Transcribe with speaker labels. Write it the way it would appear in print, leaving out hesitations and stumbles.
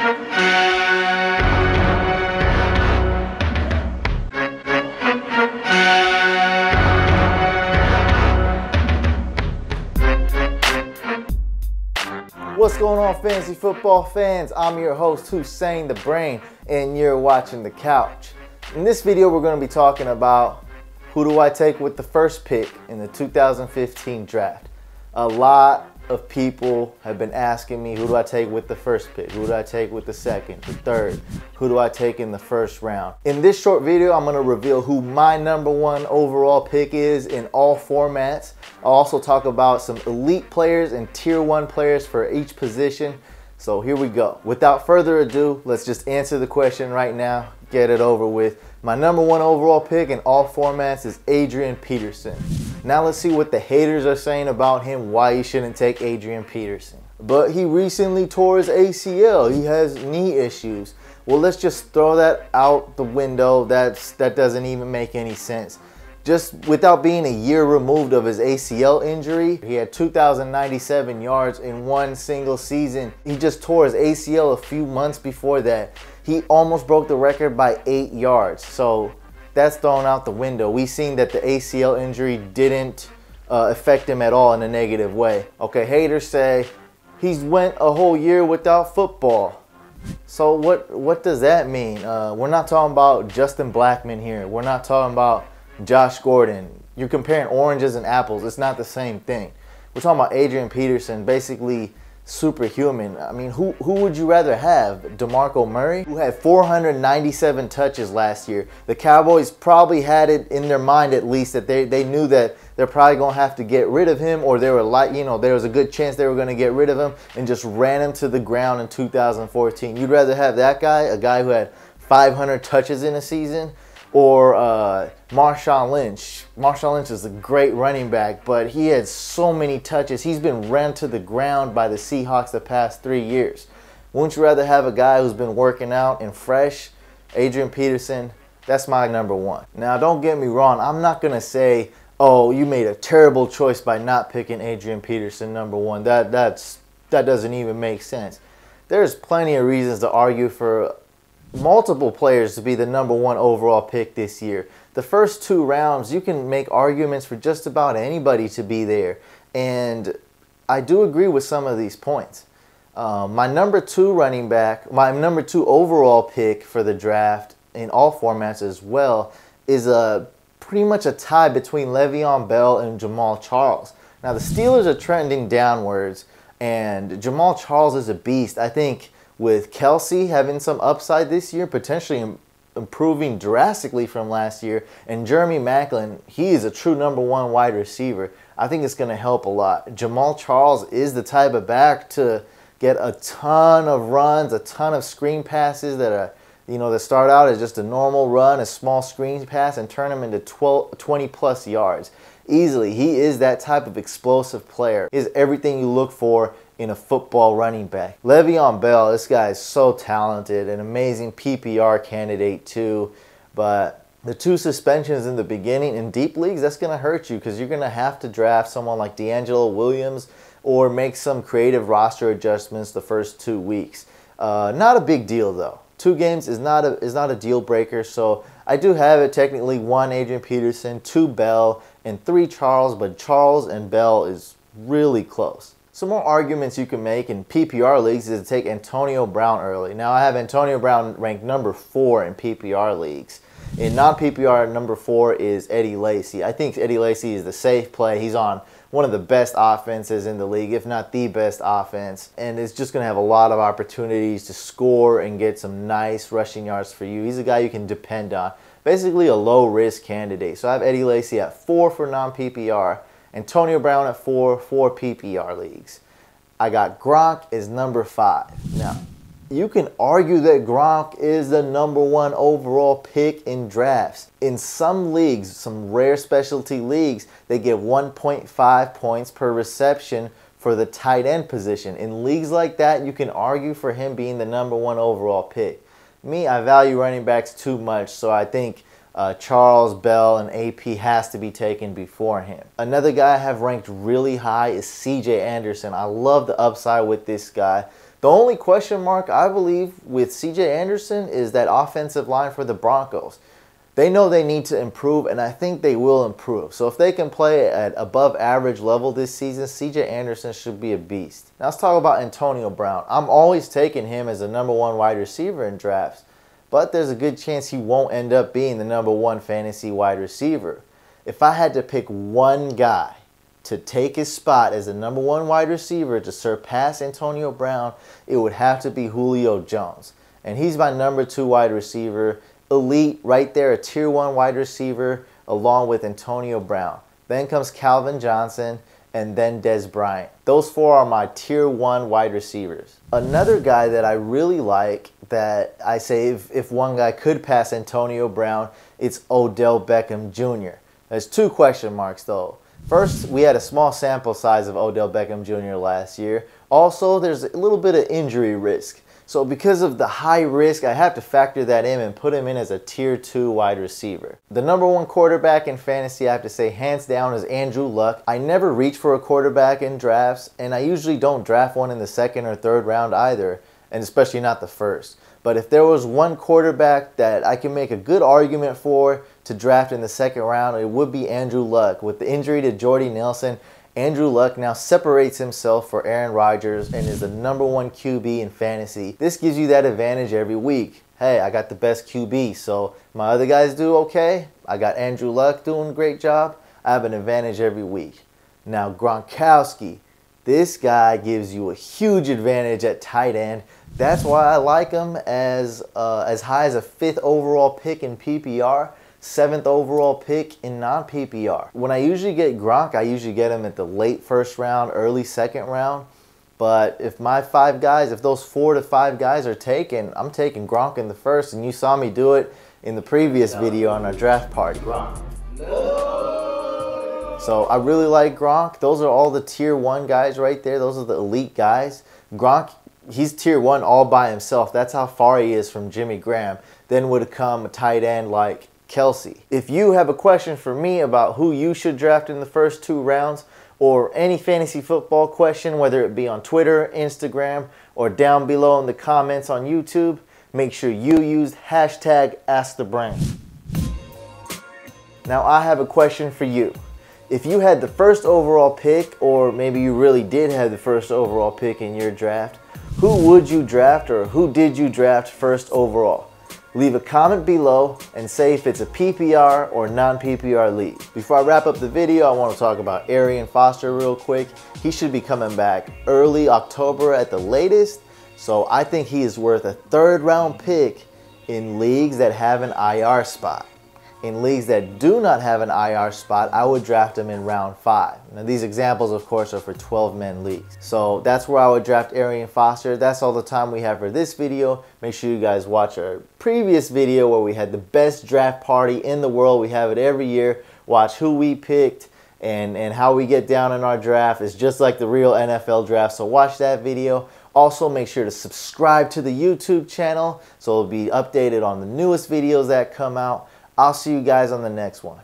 Speaker 1: What's going on, fantasy football fans? I'm your host, Hussein the Brain, and you're watching The Couch. In this video, we're going to be talking about who do I take with the first pick in the 2015 draft. A lot of people have been asking me, who do I take with the first pick? Who do I take with the second, the third? Who do I take in the first round? In this short video, I'm going to reveal who my #1 overall pick is in all formats. I'll also talk about some elite players and tier 1 players for each position. So here we go. Without further ado, let's just answer the question right now. Get it over with. My #1 overall pick in all formats is Adrian Peterson. Now let's see what the haters are saying about him, why you shouldn't take Adrian Peterson. But he recently tore his ACL. He has knee issues. Well, let's just throw that out the window. That doesn't even make any sense. Just without being a year removed of his ACL injury, he had 2,097 yards in one single season. He just tore his ACL a few months before that. He almost broke the record by 8 yards. So that's thrown out the window. We've seen that the ACL injury didn't affect him at all in a negative way. Okay, haters say he's went a whole year without football. So what does that mean? We're not talking about Justin Blackmon here. We're not talking about Josh Gordon. You're comparing oranges and apples. It's not the same thing. We're talking about Adrian Peterson, basically superhuman. I mean, who would you rather have? DeMarco Murray, who had 497 touches last year. The Cowboys probably had it in their mind at least that they knew that they're probably going to have to get rid of him, or they were like, there was a good chance they were going to get rid of him, and just ran him to the ground in 2014. You'd rather have that guy, a guy who had 500 touches in a season, or Marshawn Lynch. Marshawn Lynch is a great running back, but he had so many touches. He's been ran to the ground by the Seahawks the past 3 years. Wouldn't you rather have a guy who's been working out and fresh? Adrian Peterson, that's my #1. Now, don't get me wrong. I'm not going to say, oh, you made a terrible choice by not picking Adrian Peterson #1. That doesn't even make sense. There's plenty of reasons to argue for multiple players to be the #1 overall pick this year. The first 2 rounds, you can make arguments for just about anybody to be there. And I do agree with some of these points. My #2 running back, my #2 overall pick for the draft in all formats as well, is pretty much a tie between Le'Veon Bell and Jamaal Charles. Now the Steelers are trending downwards, and Jamaal Charles is a beast. I think with Kelsey having some upside this year, potentially improving drastically from last year, and Jeremy Maclin, he is a true #1 wide receiver. I think it's going to help a lot. Jamaal Charles is the type of back to get a ton of runs, a ton of screen passes that are, that start out as just a normal run, a small screen pass, and turn them into 20 plus yards easily. He is that type of explosive player. He is everything you look for in a football running back. Le'Veon Bell, this guy is so talented, an amazing PPR candidate too, but the 2 suspensions in the beginning in deep leagues, that's going to hurt you because you're going to have to draft someone like D'Angelo Williams or make some creative roster adjustments the first 2 weeks. Not a big deal though. 2 games is not a deal breaker, so I do have it technically 1 Adrian Peterson, 2 Bell, and 3 Charles, but Charles and Bell is really close. Some more arguments you can make in PPR leagues is to take Antonio Brown early. Now I have Antonio Brown ranked #4 in PPR leagues. In non-PPR, #4 is Eddie Lacy. I think Eddie Lacy is the safe play. He's on one of the best offenses in the league, if not the best offense, and is just going to have a lot of opportunities to score and get some nice rushing yards for you. He's a guy you can depend on. Basically a low-risk candidate. So I have Eddie Lacy at 4 for non-PPR. Antonio Brown at 4 for PPR leagues. I got Gronk as #5. Now, you can argue that Gronk is the #1 overall pick in drafts. In some leagues, some rare specialty leagues, they get 1.5 points per reception for the tight end position. In leagues like that, you can argue for him being the #1 overall pick. Me, I value running backs too much, so I think Charles, Bell, and AP has to be taken before him. Another guy I have ranked really high is CJ Anderson. I love the upside with this guy. The only question mark, I believe, with CJ Anderson is that offensive line for the Broncos. They know they need to improve, and I think they will improve. So if they can play at above average level this season, CJ Anderson should be a beast. Now let's talk about Antonio Brown. I'm always taking him as a #1 wide receiver in drafts, but there's a good chance he won't end up being the #1 fantasy wide receiver. If I had to pick one guy to take his spot as the #1 wide receiver to surpass Antonio Brown, it would have to be Julio Jones. And he's my #2 wide receiver. Elite, right there, a tier 1 wide receiver along with Antonio Brown. Then comes Calvin Johnson and then Dez Bryant. Those 4 are my tier 1 wide receivers. Another guy that I really like, that I say if one guy could pass Antonio Brown, it's Odell Beckham Jr. There's 2 question marks though. First, we had a small sample size of Odell Beckham Jr. last year. Also, there's a little bit of injury risk. So because of the high risk, I have to factor that in and put him in as a tier 2 wide receiver. The #1 quarterback in fantasy, I have to say hands down, is Andrew Luck. I never reach for a quarterback in drafts, and I usually don't draft one in the 2nd or 3rd round either, and especially not the 1st. But if there was one quarterback that I can make a good argument for to draft in the 2nd round, it would be Andrew Luck. With the injury to Jordy Nelson, Andrew Luck now separates himself for Aaron Rodgers and is the #1 QB in fantasy. This gives you that advantage every week. Hey, I got the best QB, so my other guys do okay. I got Andrew Luck doing a great job. I have an advantage every week. Now Gronkowski, this guy gives you a huge advantage at tight end. That's why I like him as high as a 5th overall pick in PPR. 7th overall pick in non-PPR. When I usually get Gronk, I usually get him at the late 1st round, early 2nd round. But if my 5 guys, if those 4 to 5 guys are taken, I'm taking Gronk in the 1st, and you saw me do it in the previous video on our draft party. So I really like Gronk. Those are all the tier 1 guys right there. Those are the elite guys. Gronk, he's tier 1 all by himself. That's how far he is from Jimmy Graham. Then would come a tight end like Kelsey. If you have a question for me about who you should draft in the first 2 rounds, or any fantasy football question, whether it be on Twitter, Instagram, or down below in the comments on YouTube, make sure you use hashtag AskTheBrain. Now I have a question for you. If you had the 1st overall pick, or maybe you really did have the 1st overall pick in your draft, who would you draft, or who did you draft 1st overall? Leave a comment below and say if it's a PPR or non-PPR league. Before I wrap up the video, I want to talk about Arian Foster real quick. He should be coming back early October at the latest. So I think he is worth a 3rd round pick in leagues that have an IR spot. In leagues that do not have an IR spot, I would draft him in round 5. Now these examples, of course, are for 12-man leagues. So that's where I would draft Arian Foster. That's all the time we have for this video. Make sure you guys watch our previous video where we had the best draft party in the world. We have it every year. Watch who we picked and how we get down in our draft. It's just like the real NFL draft, so watch that video. Also, make sure to subscribe to the YouTube channel so it'll be updated on the newest videos that come out. I'll see you guys on the next one.